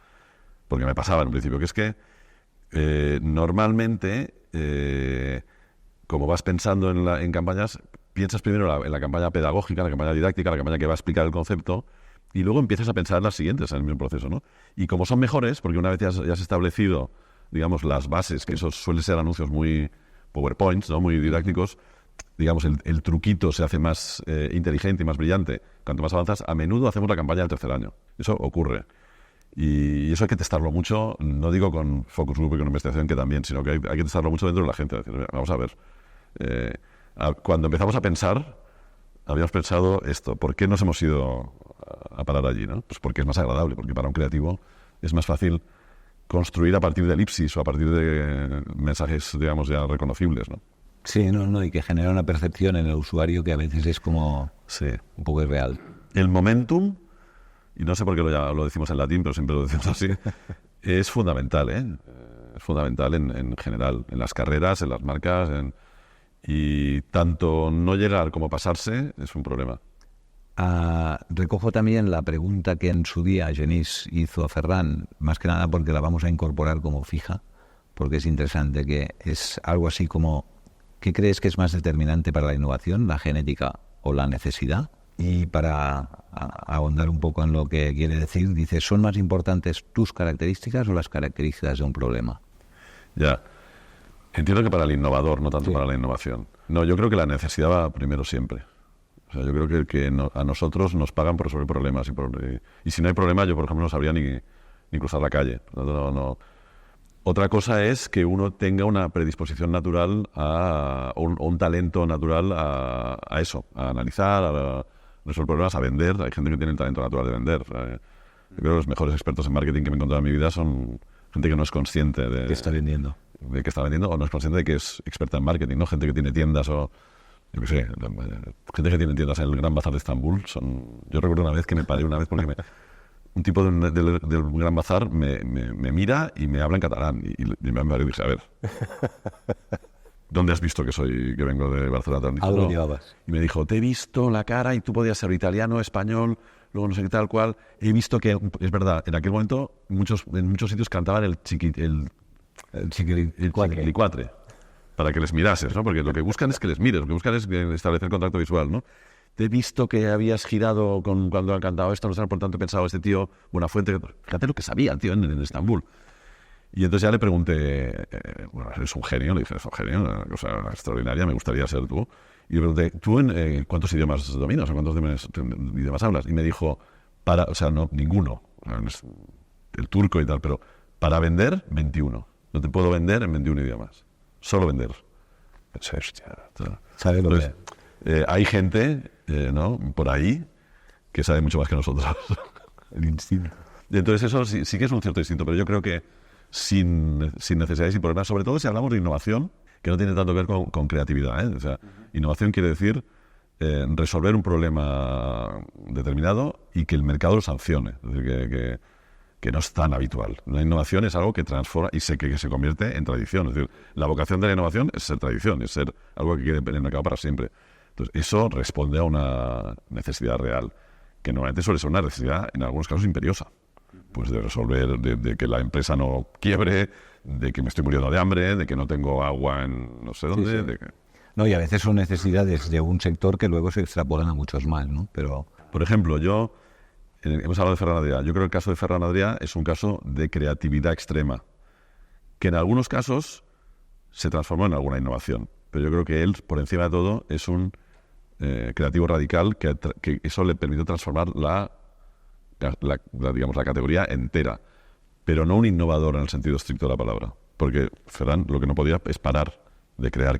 [SPEAKER 2] porque me pasaba en un principio, que es que normalmente, como vas pensando en campañas, piensas primero en la campaña pedagógica, la campaña didáctica, la campaña que va a explicar el concepto, y luego empiezas a pensar en las siguientes en el mismo proceso, ¿no? Y como son mejores, porque una vez ya has establecido, digamos, las bases, que esos suelen ser anuncios muy PowerPoints, ¿no? Muy didácticos, digamos, el truquito se hace más inteligente y más brillante. Cuanto más avanzas, a menudo hacemos la campaña del tercer año. Eso ocurre. Y eso hay que testarlo mucho, no digo con focus group y con investigación, que también, sino que hay que testarlo mucho dentro de la gente. Es decir, vamos a ver... cuando empezamos a pensar, habíamos pensado esto, ¿por qué nos hemos ido a parar allí, ¿no? Pues porque es más agradable, porque para un creativo es más fácil construir a partir de elipsis o a partir de mensajes, digamos, ya reconocibles, ¿no?
[SPEAKER 1] Sí, y que genera una percepción en el usuario que a veces es como un poco irreal.
[SPEAKER 2] El momentum, y no sé por qué lo decimos en latín, pero siempre lo decimos así, es fundamental, ¿eh? Es fundamental en general, en las carreras, en las marcas, y tanto no llegar como pasarse es un problema.
[SPEAKER 1] Recojo también la pregunta que en su día Genís hizo a Ferran, más que nada porque la vamos a incorporar como fija, porque es interesante, que es algo así como, ¿qué crees que es más determinante para la innovación, la genética o la necesidad. Y para ahondar un poco en lo que quiere decir, dice, ¿son más importantes tus características o las características de un problema?
[SPEAKER 2] Ya. Entiendo que para el innovador, no tanto
[SPEAKER 1] Sí.
[SPEAKER 2] para la innovación. No, yo creo que la necesidad va primero siempre. O sea, yo creo que a nosotros nos pagan por resolver problemas. Y si no hay problema, yo, por ejemplo, no sabría ni cruzar la calle. No. Otra cosa es que uno tenga una predisposición natural o un talento natural a eso, a analizar, a resolver problemas, a vender. Hay gente que tiene el talento natural de vender. O sea, yo creo que los mejores expertos en marketing que me he encontrado en mi vida son gente que no es consciente de
[SPEAKER 1] ¿Qué está vendiendo?
[SPEAKER 2] de que está vendiendo o no es consciente de que es experta en marketing, ¿no? Gente que tiene tiendas o, yo qué sé, gente que tiene tiendas en el Gran Bazar de Estambul. Yo recuerdo una vez que me paré porque un tipo del Gran Bazar me mira y me habla en catalán y me paré y dije, a ver, ¿dónde has visto que vengo de Barcelona?
[SPEAKER 1] Algo llevabas.
[SPEAKER 2] Y me dijo, te he visto la cara y tú podías ser italiano, español, luego no sé qué tal cual. He visto que, es verdad, en aquel momento en muchos sitios cantaban el chiquilicuatre, para que les mirases, ¿no? Porque lo que buscan es que les mires, lo que buscan es establecer contacto visual, ¿no? Te he visto que habías girado cuando han cantado esto, no sé, por tanto he pensado, este tío, Buenafuente, fíjate lo que sabía el tío en Estambul. Y entonces ya le pregunté, bueno, eres un genio, le dije, es un genio, una cosa extraordinaria, me gustaría ser tú. Y le pregunté, ¿tú cuántos idiomas dominas o cuántos idiomas hablas? Y me dijo, no, ninguno, el turco y tal, pero para vender, 21. No te puedo vender en 21 idiomas. Solo vender. Pensé, hostia.
[SPEAKER 1] ¿Sabes lo
[SPEAKER 2] Entonces, hay gente, ¿no? Por ahí que sabe mucho más que nosotros.
[SPEAKER 1] El instinto.
[SPEAKER 2] Y entonces eso sí que es un cierto instinto, pero yo creo que sin necesidades y problemas, sobre todo si hablamos de innovación, que no tiene tanto que ver con creatividad, ¿eh? O sea, innovación quiere decir resolver un problema determinado y que el mercado lo sancione. Es decir, que no es tan habitual. La innovación es algo que transforma y que se convierte en tradición. Es decir, la vocación de la innovación es ser tradición, es ser algo que quede en el mercado para siempre. Entonces, eso responde a una necesidad real, que normalmente suele ser una necesidad, en algunos casos, imperiosa. Pues de resolver, de que la empresa no quiebre, de que me estoy muriendo de hambre, de que no tengo agua en no sé dónde.
[SPEAKER 1] Sí.
[SPEAKER 2] De que...
[SPEAKER 1] No, y a veces son necesidades de un sector que luego se extrapolan a muchos más, ¿no? Pero
[SPEAKER 2] Por ejemplo, hemos hablado de Ferran Adrià. Yo creo que el caso de Ferran Adrià es un caso de creatividad extrema, que en algunos casos se transformó en alguna innovación. Pero yo creo que él, por encima de todo, es un creativo radical que eso le permitió transformar digamos, la categoría entera. Pero no un innovador en el sentido estricto de la palabra. Porque Ferran lo que no podía es parar de crear.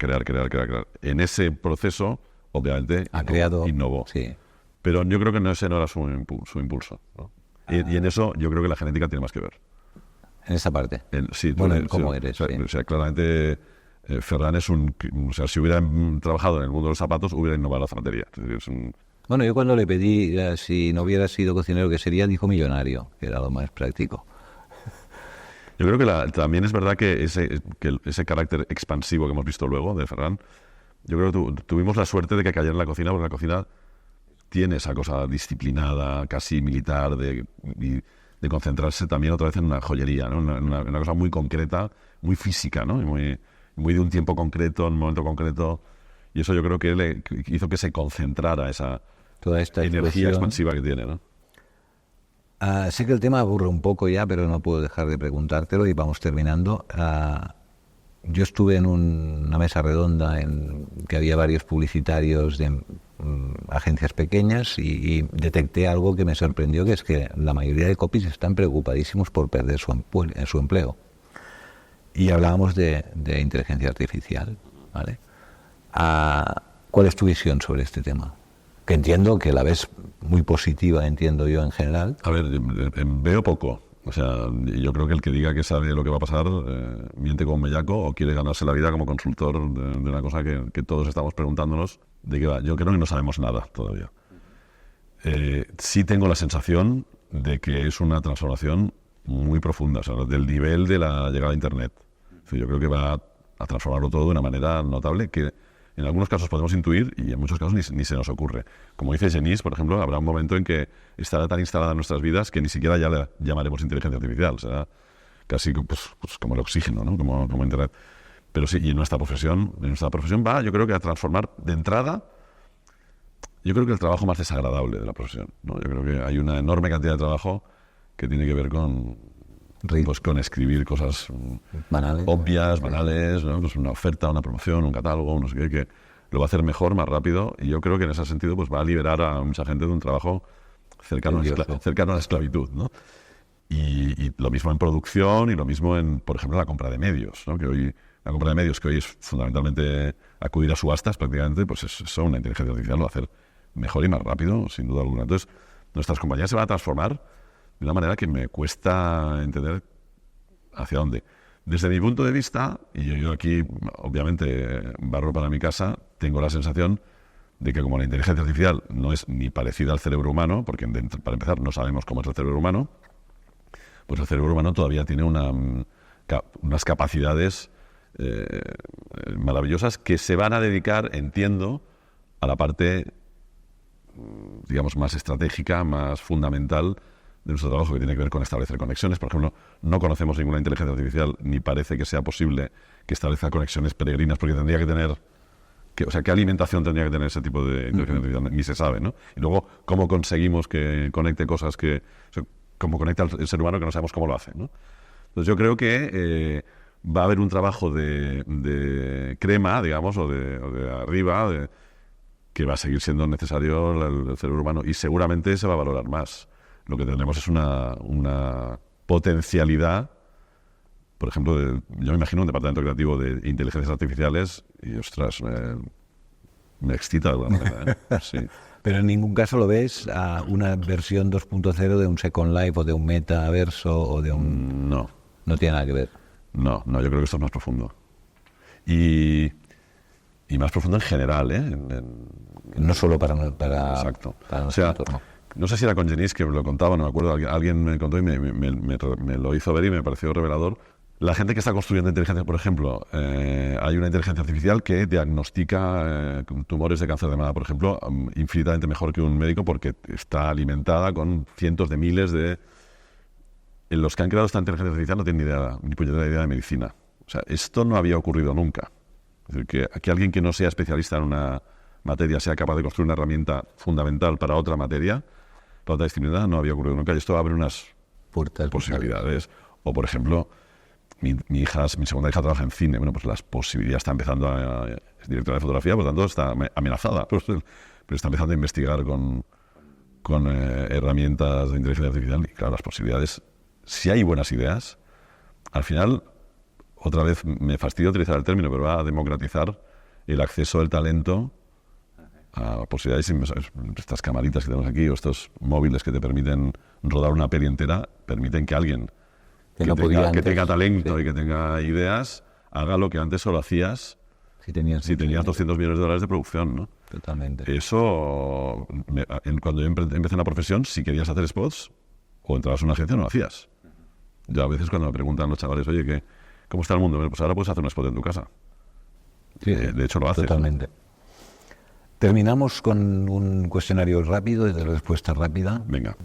[SPEAKER 2] En ese proceso, obviamente, innovó.
[SPEAKER 1] Sí.
[SPEAKER 2] Pero yo creo que ese no era su impulso, ¿no? Y en eso yo creo que la genética tiene más que ver.
[SPEAKER 1] En esa parte.
[SPEAKER 2] Sí,
[SPEAKER 1] bueno, en cómo eres.
[SPEAKER 2] O sea, claramente Ferran es o sea, si hubiera trabajado en el mundo de los zapatos, hubiera innovado la zapatería. Es decir,
[SPEAKER 1] Bueno, yo cuando le pedí si no hubiera sido cocinero, ¿qué sería? Dijo millonario, que era lo más práctico.
[SPEAKER 2] Yo creo que también es verdad que ese carácter expansivo que hemos visto luego de Ferran, yo creo que tuvimos la suerte de que cayera en la cocina, porque la cocina tiene esa cosa disciplinada, casi militar, de concentrarse también otra vez en una joyería, ¿no? Una cosa muy concreta, muy física, ¿no? Y muy de un tiempo concreto, en un momento concreto. Y eso yo creo que hizo que se concentrara
[SPEAKER 1] toda esta
[SPEAKER 2] energía expansiva que tiene, ¿no?
[SPEAKER 1] Sé que el tema aburre un poco ya, pero no puedo dejar de preguntártelo y vamos terminando. Yo estuve en una mesa redonda en que había varios publicitarios de agencias pequeñas y detecté algo que me sorprendió, que es que la mayoría de copies están preocupadísimos por perder su empleo. Y hablábamos de inteligencia artificial, ¿vale? ¿Cuál es tu visión sobre este tema? Que entiendo que la ves muy positiva, entiendo yo en general.
[SPEAKER 2] A ver, veo poco. O sea, yo creo que el que diga que sabe lo que va a pasar miente como un bellaco o quiere ganarse la vida como consultor de una cosa que todos estamos preguntándonos de qué va. Yo creo que no sabemos nada todavía. Sí tengo la sensación de que es una transformación muy profunda, o sea, del nivel de la llegada a Internet. Es decir, yo creo que va a transformarlo todo de una manera notable que en algunos casos podemos intuir y en muchos casos ni se nos ocurre. Como dice Genís, por ejemplo, habrá un momento en que estará tan instalada en nuestras vidas que ni siquiera ya la llamaremos inteligencia artificial. Será casi pues como el oxígeno, ¿no? Como Internet. Pero sí, y en nuestra profesión va, yo creo que a transformar de entrada Yo creo que el trabajo más desagradable de la profesión, ¿no? Yo creo que hay una enorme cantidad de trabajo que tiene que ver con escribir cosas obvias, banales, ¿no? Pues una oferta, una promoción, un catálogo, no sé qué, que lo va a hacer mejor, más rápido, y yo creo que en ese sentido pues va a liberar a mucha gente de un trabajo cercano a la esclavitud, ¿no? Y lo mismo en producción y lo mismo en, por ejemplo, la compra de medios, ¿no? La compra de medios, que hoy es fundamentalmente acudir a subastas prácticamente, pues eso una inteligencia artificial lo va a hacer mejor y más rápido, sin duda alguna. Entonces, nuestras compañías se van a transformar de una manera que me cuesta entender hacia dónde. Desde mi punto de vista, y yo aquí obviamente barro para mi casa, tengo la sensación de que como la inteligencia artificial no es ni parecida al cerebro humano, porque para empezar no sabemos cómo es el cerebro humano, pues el cerebro humano todavía tiene unas capacidades maravillosas que se van a dedicar, entiendo, a la parte, digamos, más estratégica, más fundamental de nuestro trabajo, que tiene que ver con establecer conexiones. Por ejemplo, no conocemos ninguna inteligencia artificial, ni parece que sea posible que establezca conexiones peregrinas, porque tendría que tener... ¿qué alimentación tendría que tener ese tipo de inteligencia artificial? Ni se sabe, ¿no? Y luego, ¿cómo conseguimos que conecte cosas cómo conecta el ser humano que no sabemos cómo lo hace, ¿no? Entonces yo creo que va a haber un trabajo de crema, digamos, o de arriba, que va a seguir siendo necesario el cerebro humano, y seguramente se va a valorar más. Lo que tendremos es una potencialidad, por ejemplo, yo me imagino un departamento creativo de inteligencias artificiales y, ostras, me excita de alguna manera, ¿eh? Sí.
[SPEAKER 1] Pero en ningún caso lo ves a una versión 2.0 de un Second Life o de un metaverso o de un...
[SPEAKER 2] No.
[SPEAKER 1] No tiene nada que ver.
[SPEAKER 2] No, yo creo que esto es más profundo. Y más profundo en general, ¿eh?
[SPEAKER 1] No solo para
[SPEAKER 2] exacto.
[SPEAKER 1] Para nuestro entorno.
[SPEAKER 2] No sé si era con Genís que me lo contaba, no me acuerdo. Alguien me contó y me lo hizo ver y me pareció revelador. La gente que está construyendo inteligencia, por ejemplo, hay una inteligencia artificial que diagnostica tumores de cáncer de mama, por ejemplo, infinitamente mejor que un médico, porque está alimentada con cientos de miles de... Los que han creado esta inteligencia artificial no tienen ni puñetera idea de medicina. O sea, esto no había ocurrido nunca. Es decir, que alguien que no sea especialista en una materia sea capaz de construir una herramienta fundamental para otra materia, para otra disciplina, no había ocurrido nunca. Y esto abre unas posibilidades. O, por ejemplo... Mi segunda hija trabaja en cine. Bueno, pues las posibilidades, está empezando es directora de fotografía, por lo tanto está amenazada, pero está empezando a investigar con herramientas de inteligencia artificial. Y claro, las posibilidades, si hay buenas ideas, al final, otra vez me fastidio utilizar el término, pero va a democratizar el acceso del talento a posibilidades. Estas camaritas que tenemos aquí, o estos móviles que te permiten rodar una peli entera, permiten que alguien que tenga talento, sí, y que tenga ideas, haga lo que antes solo hacías si tenías 200 millones de dólares de producción, ¿no?
[SPEAKER 1] Totalmente.
[SPEAKER 2] Eso, cuando yo empecé en la profesión, si querías hacer spots o entrabas en una agencia, no lo hacías. Yo a veces cuando me preguntan los chavales, oye, ¿cómo está el mundo? Pues ahora puedes hacer un spot en tu casa.
[SPEAKER 1] Sí,
[SPEAKER 2] de hecho lo haces.
[SPEAKER 1] Totalmente. ¿No? Terminamos con un cuestionario rápido y de respuesta rápida.
[SPEAKER 2] Venga.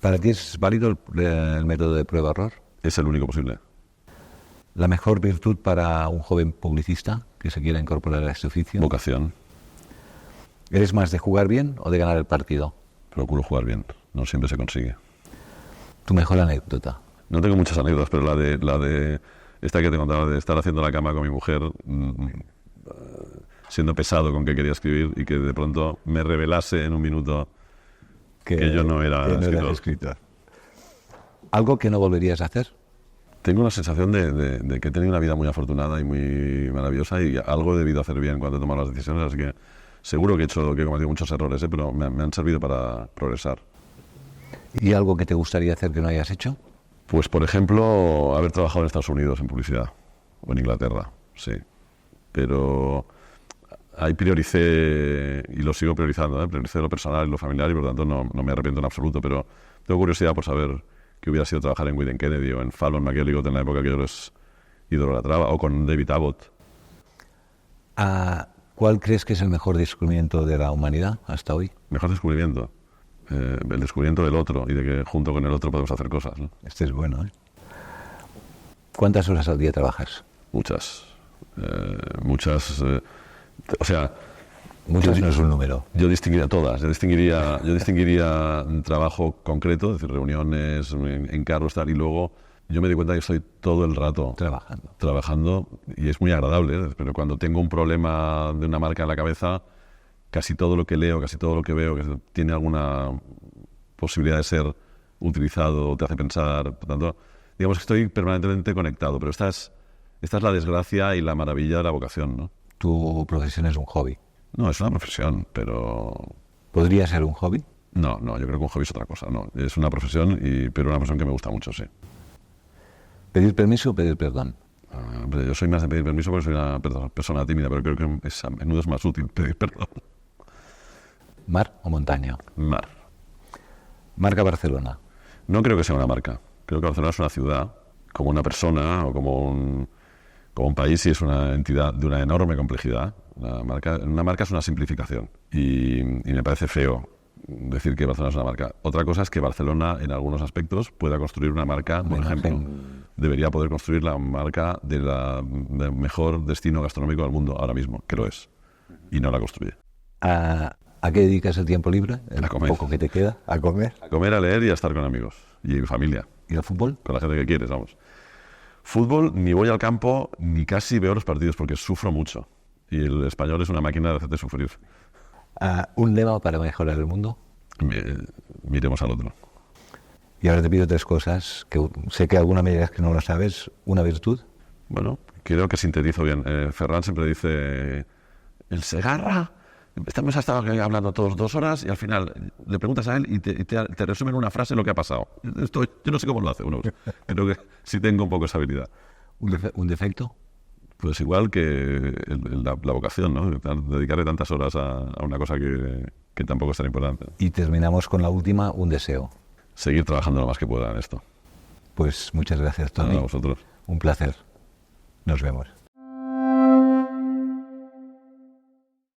[SPEAKER 1] ¿Para ti es válido el método de prueba-error?
[SPEAKER 2] Es el único posible.
[SPEAKER 1] ¿La mejor virtud para un joven publicista que se quiera incorporar a este oficio?
[SPEAKER 2] Vocación.
[SPEAKER 1] ¿Eres más de jugar bien o de ganar el partido?
[SPEAKER 2] Procuro jugar bien. No siempre se consigue.
[SPEAKER 1] ¿Tu mejor anécdota?
[SPEAKER 2] No tengo muchas anécdotas, pero la de esta que te contaba, de estar haciendo la cama con mi mujer, siendo pesado con que quería escribir y que de pronto me revelase en un minuto que yo no era escritor.
[SPEAKER 1] ¿Algo que no volverías a hacer?
[SPEAKER 2] Tengo la sensación de que he tenido una vida muy afortunada y muy maravillosa, y algo he debido hacer bien cuando he tomado las decisiones, así que seguro que he cometido muchos errores, pero me han servido para progresar.
[SPEAKER 1] ¿Y algo que te gustaría hacer que no hayas hecho?
[SPEAKER 2] Pues, por ejemplo, haber trabajado en Estados Unidos en publicidad, o en Inglaterra, sí. Pero ahí prioricé, y lo sigo priorizando, prioricé lo personal y lo familiar, y por lo tanto no me arrepiento en absoluto, pero tengo curiosidad por saber qué hubiera sido trabajar en Wieden Kennedy o en Fallon McElligott en la época que yo les idolatraba, o con David Abbott.
[SPEAKER 1] ¿Cuál crees que es el mejor descubrimiento de la humanidad hasta hoy?
[SPEAKER 2] Mejor descubrimiento. El descubrimiento del otro, y de que junto con el otro podemos hacer cosas, ¿no?
[SPEAKER 1] Este es bueno, ¿eh? ¿Cuántas horas al día trabajas?
[SPEAKER 2] Muchas. O sea,
[SPEAKER 1] Muchas no es un número.
[SPEAKER 2] Yo distinguiría todas. Yo distinguiría un trabajo concreto, es decir, reuniones, encargos, tal, y luego yo me di cuenta que estoy todo el rato trabajando y es muy agradable, ¿eh? Pero cuando tengo un problema de una marca en la cabeza, casi todo lo que leo, casi todo lo que veo, que tiene alguna posibilidad de ser utilizado, te hace pensar, por tanto, digamos que estoy permanentemente conectado, pero esta es la desgracia y la maravilla de la vocación, ¿no?
[SPEAKER 1] ¿Tu profesión es un hobby?
[SPEAKER 2] No, es una profesión, pero...
[SPEAKER 1] ¿Podría ser un hobby?
[SPEAKER 2] No, yo creo que un hobby es otra cosa, no. Es una profesión, pero una profesión que me gusta mucho, sí.
[SPEAKER 1] ¿Pedir permiso o pedir perdón?
[SPEAKER 2] Yo soy más de pedir permiso porque soy una persona tímida, pero creo que a menudo es más útil pedir perdón.
[SPEAKER 1] ¿Mar o montaña?
[SPEAKER 2] Mar.
[SPEAKER 1] ¿Marca Barcelona?
[SPEAKER 2] No creo que sea una marca. Creo que Barcelona es una ciudad, como una persona o como un país, y es una entidad de una enorme complejidad. Una marca es una simplificación y me parece feo decir que Barcelona es una marca. Otra cosa es que Barcelona, en algunos aspectos, pueda construir una marca, por ejemplo, debería poder construir la marca del mejor destino gastronómico del mundo ahora mismo, que lo es, y no la construye.
[SPEAKER 1] ¿A qué dedicas el tiempo libre?
[SPEAKER 2] A comer.
[SPEAKER 1] ¿Poco que te queda? ¿A comer?
[SPEAKER 2] A comer, a leer y a estar con amigos y familia.
[SPEAKER 1] ¿Y al fútbol?
[SPEAKER 2] Con la gente que quieres, vamos. Fútbol, ni voy al campo, ni casi veo los partidos, porque sufro mucho. Y el español es una máquina de hacerte sufrir.
[SPEAKER 1] ¿Un lema para mejorar el mundo?
[SPEAKER 2] Miremos al otro.
[SPEAKER 1] Y ahora te pido 3 cosas, que sé que alguna me dirás que no lo sabes. ¿Una virtud?
[SPEAKER 2] Bueno, creo que sintetizo bien. Ferran siempre dice, el Segarra, hemos estado hablando todos 2 horas y al final le preguntas a él y te resume en una frase lo que ha pasado. Yo no sé cómo lo hace uno. Creo que sí tengo un poco esa habilidad.
[SPEAKER 1] ¿Un defecto?
[SPEAKER 2] Pues igual que la vocación, ¿no? Dedicarle tantas horas a una cosa que tampoco es tan importante.
[SPEAKER 1] Y terminamos con la última, un deseo.
[SPEAKER 2] Seguir trabajando lo más que pueda en esto.
[SPEAKER 1] Pues muchas gracias, Toni.
[SPEAKER 2] A vosotros.
[SPEAKER 1] Un placer. Nos vemos.